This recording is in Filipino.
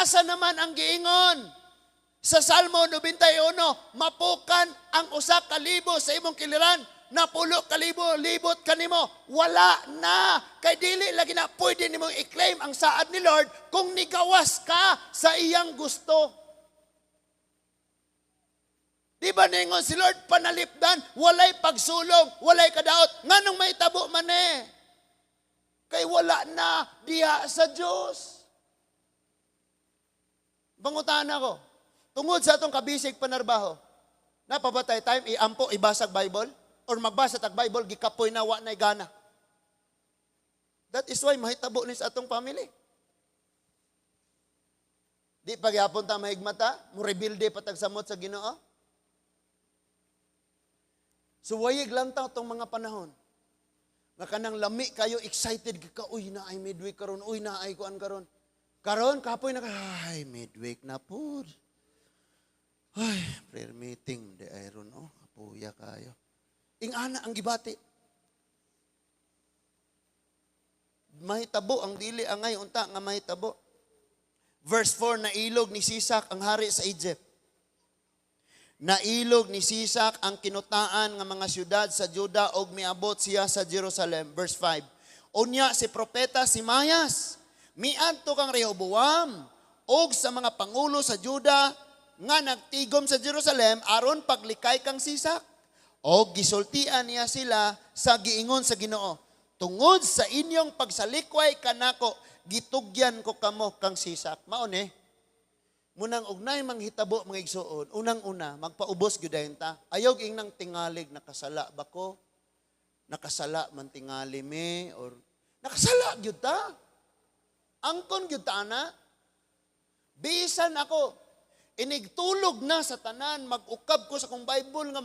Asa naman ang giingon? Sa Salmo 91, mapukan ang usa ka libo sa imong kiliran, napulo ka libo, libot kanimo. Wala na. Kay dili lagi na pwede nimong i-claim ang saad ni Lord kung nigawas ka sa iyang gusto. Di ba ningon si Lord panalipdan, walay pagsulong, walay kadaot, nganong may tabo man eh. Kay wala na diha sa Diyos. Bangutana ko, tungod sa atong kabisig panarbaho, napabatay time, iampo, ibasag Bible, or magbasa tag Bible, gikapoy na, wa na gana. That is why mahitabo ni sa atong family. Di pagyapon ta mahigmata, mo rebuilde patagsamot sa Ginoo. So wayig lang ta itong mga panahon. Nga kanang lami kayo, excited ka, uy na ay midweek karon, uy na ay kuan karon. Karon, kapoy na ka, ay midweek na po. Ay, prayer meeting, di ayron, oh, kapuya kayo. Ingana ang gibati. Mahitabo, ang dili angay, unta nga mahitabo. Verse 4, nailog ni Sisak ang hari sa Egypt. Nailog ni Sisak ang kinutaan nga mga syudad sa Juda og miabot siya sa Jerusalem. Verse 5. Unya si propeta si Mayas, miadto kang Rehoboam og sa mga pangulo sa Juda nga nagtigom sa Jerusalem aron paglikay kang Sisak. Og gisultian niya sila sa giingon sa Ginoo, tungod sa inyong pagsalikway kanako, gitugyan ko kamo kang Sisak. Mao ni munang ugnay manghitabo mga igsuon, unang-una, magpaubos gyudayon ta. Ayaw ingnang tingalig, nakasala ba ko? Nakasala man tingali me? Or nakasala gyud ta? Angkon gyud ta na? Bisan ako, inigtulog na sa tanan, mag-ukab ko sa kong Bible nga